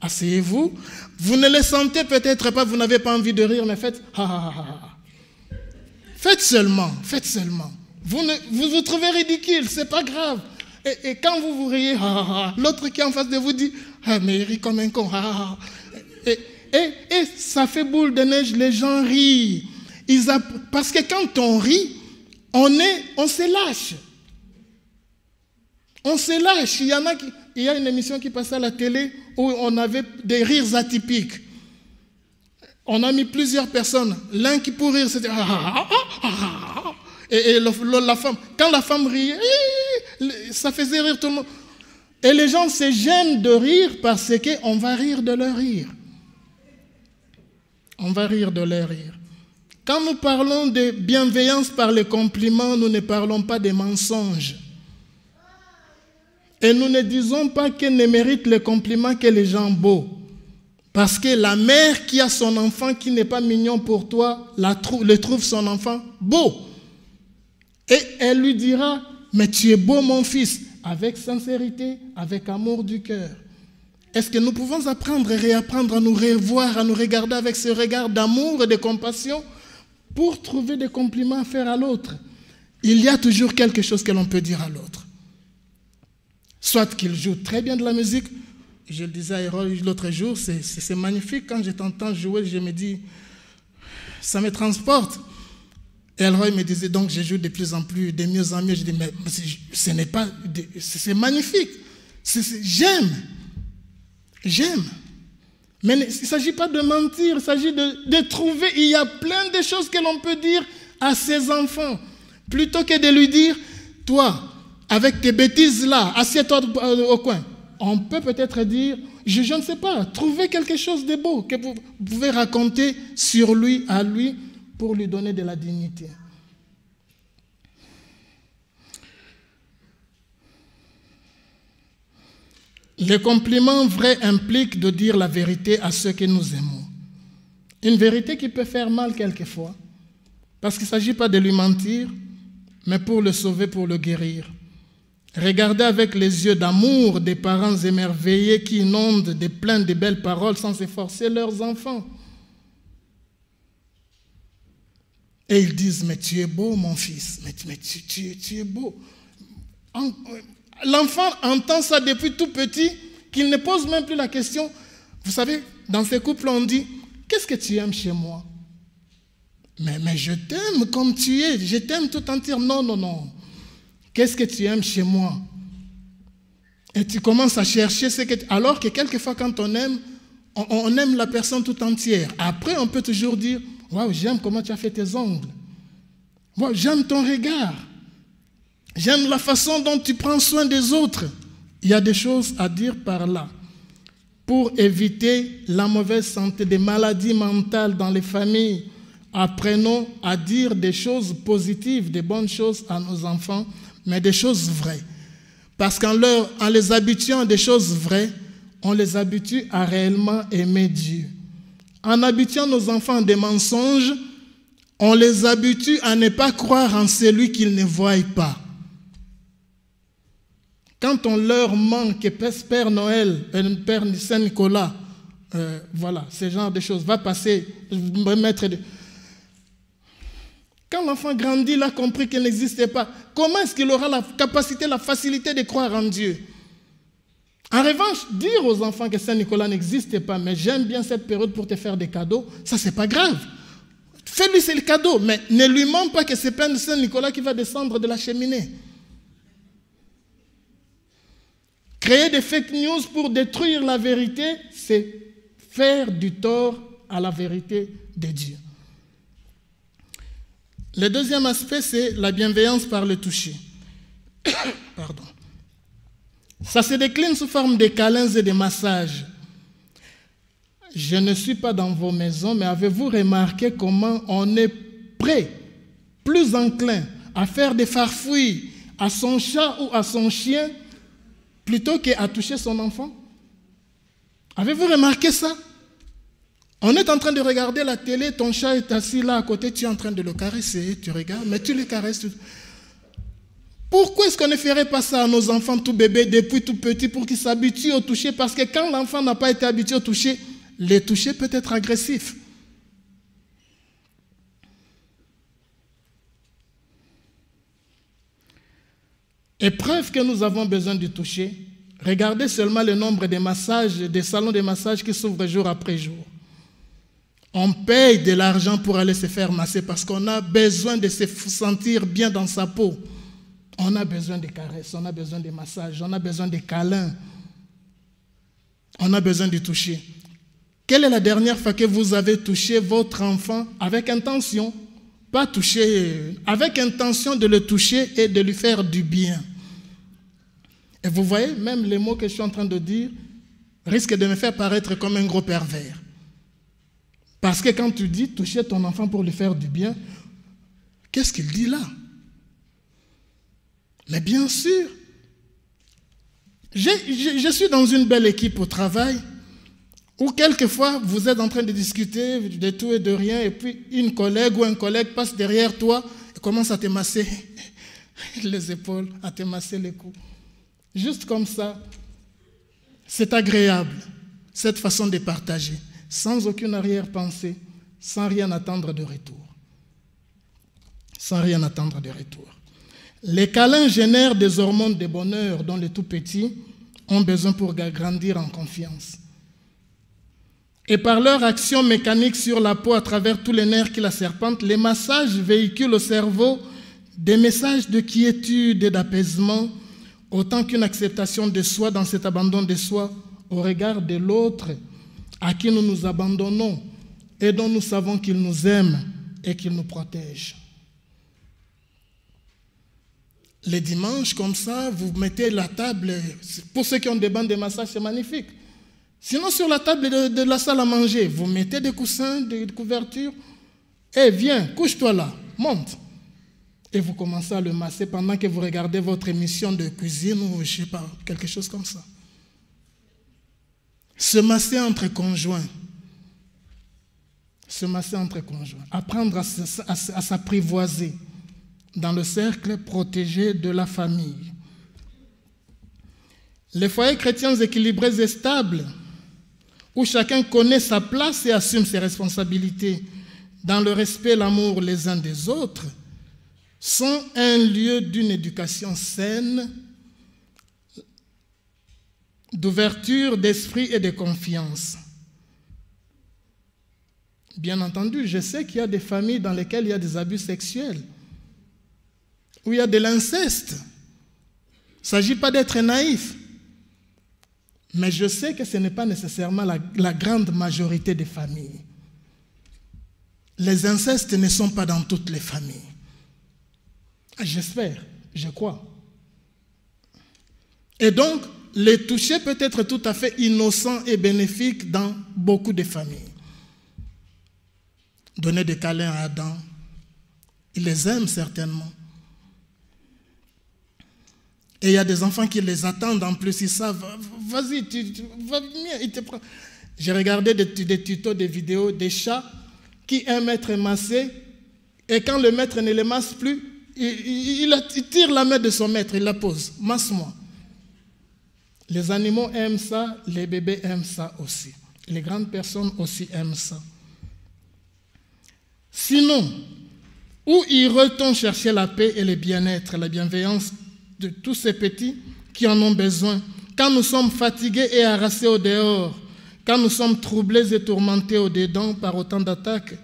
[SPEAKER 2] Asseyez-vous, vous ne le sentez peut-être pas, vous n'avez pas envie de rire, mais faites ha ha ha ha. Faites seulement. Vous vous trouvez ridicule, c'est pas grave. Et quand vous vous riez, ha ha ha, l'autre qui est en face de vous dit, ah mais il rit comme un con, ha ha ha. Et ça fait boule de neige, les gens rient. Parce que quand on rit, on se lâche. On se lâche. Il y a une émission qui passait à la télé où on avait des rires atypiques. On a mis plusieurs personnes. L'un qui pour rire, c'était... Et la femme, quand la femme riait, ça faisait rire tout le monde. Et les gens se gênent de rire parce qu'on va rire de leur rire. On va rire de leur rire. Quand nous parlons de bienveillance par les compliments, nous ne parlons pas des mensonges. Et nous ne disons pas qu'elle ne mérite les compliments que les gens beaux. Parce que la mère qui a son enfant qui n'est pas mignon pour toi, le trouve son enfant beau. Et elle lui dira, mais tu es beau mon fils, avec sincérité, avec amour du cœur. Est-ce que nous pouvons apprendre et réapprendre à nous revoir, à nous regarder avec ce regard d'amour et de compassion pour trouver des compliments à faire à l'autre? Il y a toujours quelque chose que l'on peut dire à l'autre. Soit qu'il joue très bien de la musique. Je le disais à Hérold l'autre jour, c'est magnifique. Quand je t'entends jouer, je me dis, ça me transporte. Et Elroy me disait, donc je joue de plus en plus, de mieux en mieux. Je dis, mais ce n'est pas, c'est magnifique. J'aime. Mais il ne s'agit pas de mentir, il s'agit de trouver. Il y a plein de choses que l'on peut dire à ses enfants. Plutôt que de lui dire, toi, avec tes bêtises-là, assieds-toi au coin. On peut peut-être dire, je ne sais pas, trouver quelque chose de beau que vous pouvez raconter sur lui, à lui, pour lui donner de la dignité. Les compliments vrais impliquent de dire la vérité à ceux que nous aimons. Une vérité qui peut faire mal quelquefois, parce qu'il ne s'agit pas de lui mentir, mais pour le sauver, pour le guérir. Regardez avec les yeux d'amour des parents émerveillés qui inondent de plein de belles paroles sans efforcer leurs enfants. Et ils disent, mais tu es beau mon fils, mais tu es beau. L'enfant entend ça depuis tout petit, qu'il ne pose même plus la question. Vous savez, dans ces couples, on dit, qu'est-ce que tu aimes chez moi? Mais je t'aime comme tu es, je t'aime tout entière. Non. Qu'est-ce que tu aimes chez moi? Et tu commences à chercher ce que... Alors que quelquefois, quand on aime la personne tout entière. Après, on peut toujours dire, waouh, j'aime comment tu as fait tes ongles. Waouh, j'aime ton regard. J'aime la façon dont tu prends soin des autres. Il y a des choses à dire par là. Pour éviter la mauvaise santé, des maladies mentales dans les familles, apprenons à dire des choses positives, des bonnes choses à nos enfants, mais des choses vraies. Parce qu'en les habituant à des choses vraies, on les habitue à réellement aimer Dieu. en habituant nos enfants à des mensonges, on les habitue à ne pas croire en celui qu'ils ne voient pas. Quand on leur manque que Père Noël, Père Saint-Nicolas, voilà, ce genre de choses, va passer, remettre... Quand l'enfant grandit, il a compris qu'il n'existait pas. Comment est-ce qu'il aura la capacité, la facilité de croire en Dieu? En revanche, dire aux enfants que Saint-Nicolas n'existe pas, mais j'aime bien cette période pour te faire des cadeaux, ça c'est pas grave. Fais-lui c'est le cadeau, mais ne lui mens pas que c'est Père Saint-Nicolas qui va descendre de la cheminée. Créer des fake news pour détruire la vérité, c'est faire du tort à la vérité de Dieu. Le deuxième aspect, c'est la bienveillance par le toucher. Pardon. Ça se décline sous forme de câlins et de massages. Je ne suis pas dans vos maisons, mais avez-vous remarqué comment on est prêt, plus enclin à faire des farfouilles à son chat ou à son chien plutôt qu'à toucher son enfant? Avez-vous remarqué ça? On est en train de regarder la télé, ton chat est assis là à côté, tu es en train de le caresser, tu regardes, mais tu le caresses. Pourquoi est-ce qu'on ne ferait pas ça à nos enfants tout bébés depuis tout petits pour qu'ils s'habituent au toucher? Parce que quand l'enfant n'a pas été habitué au toucher, le toucher peut être agressif. Et preuve que nous avons besoin du toucher, regardez seulement le nombre de massages, des salons de massage qui s'ouvrent jour après jour. On paye de l'argent pour aller se faire masser parce qu'on a besoin de se sentir bien dans sa peau. On a besoin de caresses, on a besoin de massages, on a besoin de câlins. On a besoin de toucher. Quelle est la dernière fois que vous avez touché votre enfant avec intention? Pas toucher, avec intention de le toucher et de lui faire du bien. Et vous voyez, même les mots que je suis en train de dire risquent de me faire paraître comme un gros pervers. Parce que quand tu dis toucher ton enfant pour lui faire du bien, qu'est-ce qu'il dit là? Mais bien sûr, je suis dans une belle équipe au travail où quelquefois vous êtes en train de discuter de tout et de rien et puis une collègue ou un collègue passe derrière toi et commence à te masser les épaules, à te masser les coups. Juste comme ça, c'est agréable, cette façon de partager, sans aucune arrière-pensée, sans rien attendre de retour. Sans rien attendre de retour. Les câlins génèrent des hormones de bonheur dont les tout-petits ont besoin pour grandir en confiance. Et par leur action mécanique sur la peau à travers tous les nerfs qui la serpentent, les massages véhiculent au cerveau des messages de quiétude et d'apaisement, autant qu'une acceptation de soi dans cet abandon de soi au regard de l'autre à qui nous nous abandonnons et dont nous savons qu'il nous aime et qu'il nous protège. Les dimanches, comme ça, vous mettez la table. Pour ceux qui ont des bancs de massage, c'est magnifique. Sinon, sur la table de la salle à manger, vous mettez des coussins, des couvertures. Eh, viens, couche-toi là, monte. Et vous commencez à le masser pendant que vous regardez votre émission de cuisine ou, je ne sais pas, quelque chose comme ça. Se masser entre conjoints. Se masser entre conjoints. Apprendre à s'apprivoiser dans le cercle protégé de la famille. Les foyers chrétiens équilibrés et stables, où chacun connaît sa place et assume ses responsabilités dans le respect et l'amour les uns des autres, sont un lieu d'une éducation saine, d'ouverture d'esprit et de confiance. Bien entendu, je sais qu'il y a des familles dans lesquelles il y a des abus sexuels, où il y a de l'inceste. Il ne s'agit pas d'être naïf. Mais je sais que ce n'est pas nécessairement la grande majorité des familles. Les incestes ne sont pas dans toutes les familles. J'espère, je crois. Et donc, les toucher peut être tout à fait innocent et bénéfique dans beaucoup de familles. Donner des câlins à Adam, il les aime certainement. Et il y a des enfants qui les attendent en plus, ils savent, vas-y, va venir, il te prend. J'ai regardé des tutos, des vidéos, des chats qui aiment être massés, et quand le maître ne les masse plus, il tire la main de son maître, il la pose. Masse-moi. Les animaux aiment ça, les bébés aiment ça aussi. Les grandes personnes aussi aiment ça. Sinon, où irait-on chercher la paix et le bien-être, la bienveillance de tous ces petits qui en ont besoin, quand nous sommes fatigués et harassés au dehors, quand nous sommes troublés et tourmentés au dedans par autant d'attaques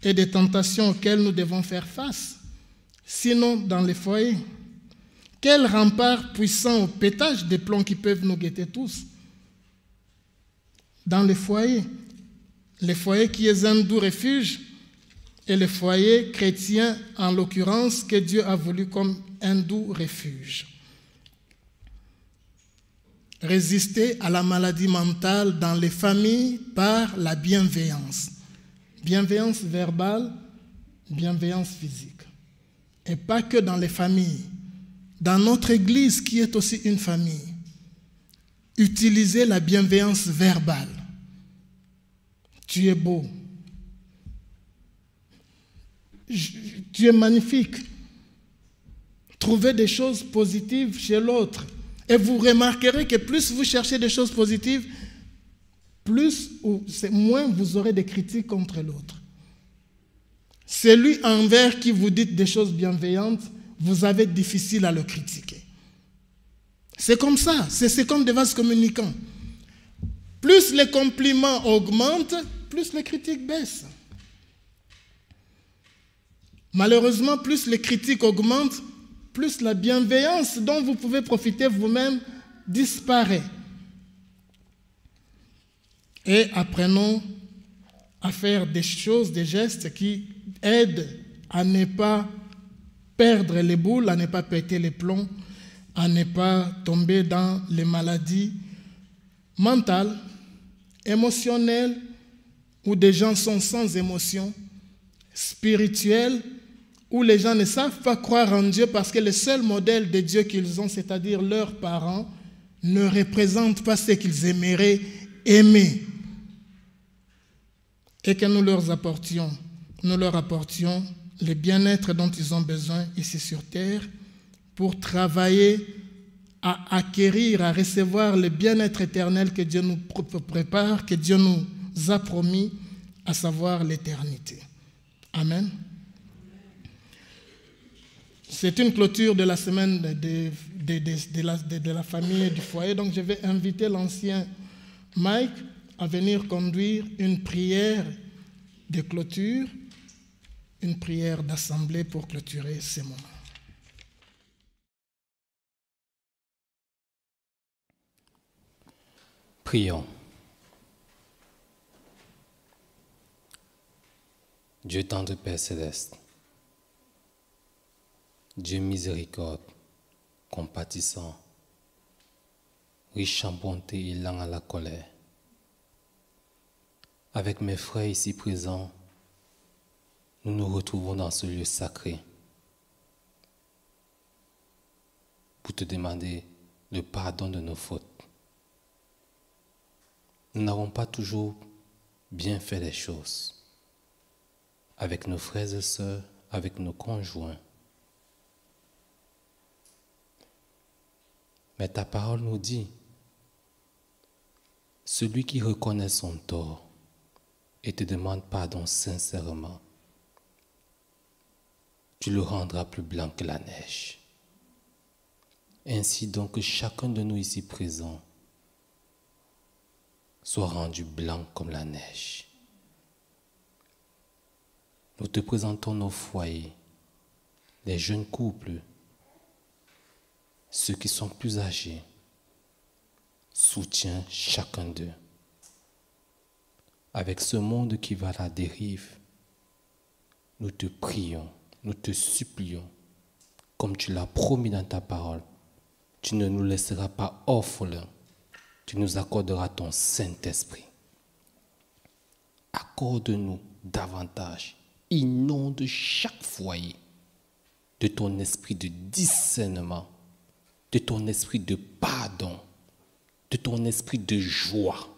[SPEAKER 2] et de tentations auxquelles nous devons faire face? Sinon, dans les foyers, quel rempart puissant au pétage des plombs qui peuvent nous guetter tous? Dans les foyers qui est un doux refuge, et le foyer chrétien, en l'occurrence, que Dieu a voulu comme un doux refuge. Résister à la maladie mentale dans les familles par la bienveillance. Bienveillance verbale, bienveillance physique. Et pas que dans les familles. Dans notre Église, qui est aussi une famille, utilisez la bienveillance verbale. Tu es beau. Tu es magnifique. Trouvez des choses positives chez l'autre. Et vous remarquerez que plus vous cherchez des choses positives, moins vous aurez des critiques contre l'autre. Celui envers qui vous dites des choses bienveillantes, vous avez difficile à le critiquer. C'est comme ça, c'est comme des vases communicants. Plus les compliments augmentent, plus les critiques baissent. Malheureusement, plus les critiques augmentent, plus la bienveillance dont vous pouvez profiter vous-même disparaît. Et apprenons à faire des choses, des gestes qui aident à ne pas perdre les boules, à ne pas péter les plombs, à ne pas tomber dans les maladies mentales, émotionnelles, où des gens sont sans émotion, spirituelles, où les gens ne savent pas croire en Dieu parce que le seul modèle de Dieu qu'ils ont, c'est-à-dire leurs parents, ne représente pas ce qu'ils aimeraient aimer. Et que nous leur apportions le bien-être dont ils ont besoin ici sur terre pour travailler à acquérir, à recevoir le bien-être éternel que Dieu nous prépare, que Dieu nous a promis, à savoir l'éternité. Amen. C'est une clôture de la semaine de la famille et du foyer. Donc je vais inviter l'ancien Mike à venir conduire une prière de clôture, une prière d'assemblée pour clôturer ces moments.
[SPEAKER 3] Prions. Dieu tendre Père céleste, Dieu miséricorde, compatissant, riche en bonté et lent à la colère. Avec mes frères ici présents, nous nous retrouvons dans ce lieu sacré pour te demander le pardon de nos fautes. Nous n'avons pas toujours bien fait les choses avec nos frères et sœurs, avec nos conjoints. Mais ta parole nous dit, celui qui reconnaît son tort et te demande pardon sincèrement, tu le rendras plus blanc que la neige. Ainsi donc que chacun de nous ici présents soit rendu blanc comme la neige. Nous te présentons nos foyers, les jeunes couples, ceux qui sont plus âgés. Soutiens chacun d'eux. Avec ce monde qui va à la dérive, nous te prions, nous te supplions, comme tu l'as promis dans ta parole, tu ne nous laisseras pas orphelins, tu nous accorderas ton Saint-Esprit. Accorde-nous davantage, inonde chaque foyer de ton esprit de discernement, de ton esprit de pardon, de ton esprit de joie,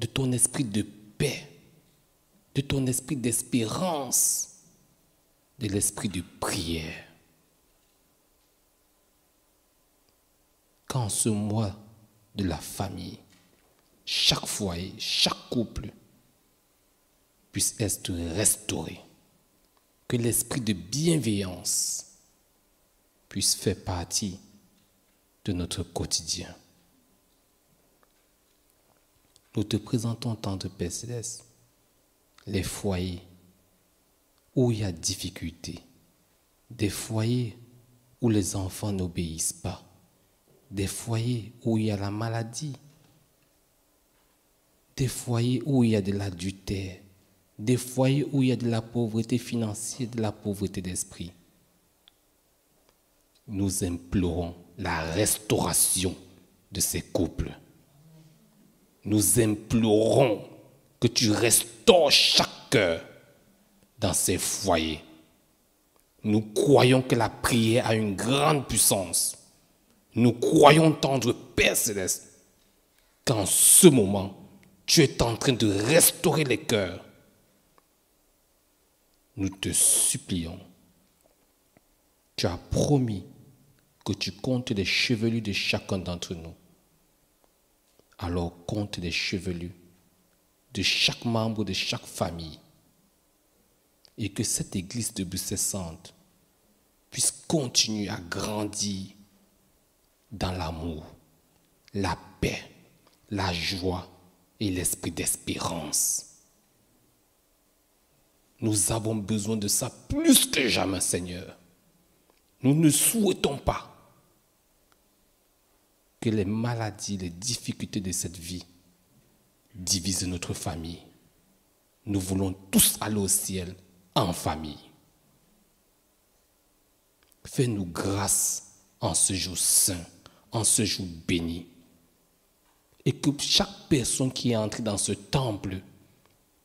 [SPEAKER 3] de ton esprit de paix, de ton esprit d'espérance, de l'esprit de prière. Qu'en ce mois de la famille, chaque foyer, chaque couple puisse être restauré. Que l'esprit de bienveillance puisse faire partie de notre quotidien. Nous te présentons, tendre Père Céleste, les foyers où il y a difficulté, des foyers où les enfants n'obéissent pas, des foyers où il y a la maladie, des foyers où il y a de l'adultère, des foyers où il y a de la pauvreté financière, de la pauvreté d'esprit. Nous implorons la restauration de ces couples. Nous implorons que tu restaures chaque cœur dans ces foyers. Nous croyons que la prière a une grande puissance. Nous croyons, tendre Père Céleste, qu'en ce moment, tu es en train de restaurer les cœurs. Nous te supplions. Tu as promis que tu comptes les chevelus de chacun d'entre nous. Alors compte les chevelus de chaque membre de chaque famille. Et que cette église de Bussy-Centre puisse continuer à grandir dans l'amour, la paix, la joie et l'esprit d'espérance. Nous avons besoin de ça plus que jamais, Seigneur. Nous ne souhaitons pas que les maladies, les difficultés de cette vie divisent notre famille. Nous voulons tous aller au ciel en famille. Fais-nous grâce en ce jour saint, en ce jour béni. Et que chaque personne qui est entrée dans ce temple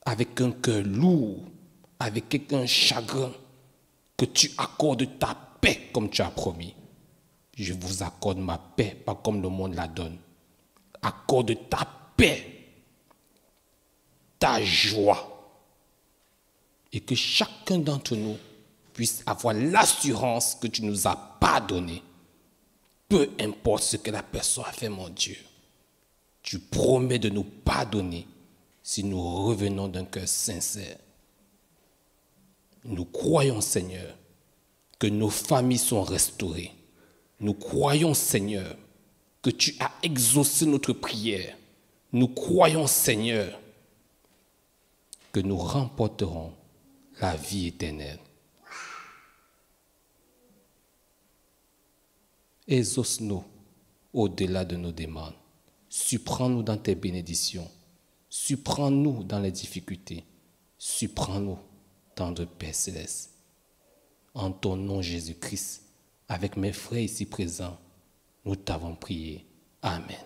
[SPEAKER 3] avec un cœur lourd, avec un chagrin, que tu accordes ta paix comme tu as promis. Je vous accorde ma paix, pas comme le monde la donne. Accorde ta paix, ta joie. Et que chacun d'entre nous puisse avoir l'assurance que tu nous as pardonné. Peu importe ce que la personne a fait, mon Dieu. Tu promets de nous pardonner si nous revenons d'un cœur sincère. Nous croyons, Seigneur, que nos familles sont restaurées. Nous croyons, Seigneur, que tu as exaucé notre prière. Nous croyons, Seigneur, que nous remporterons la vie éternelle. Exauce-nous au-delà de nos demandes. Surprends-nous dans tes bénédictions. Surprends-nous dans les difficultés. Surprends-nous, tendre Père Céleste. En ton nom, Jésus-Christ, avec mes frères ici présents, nous t'avons prié. Amen.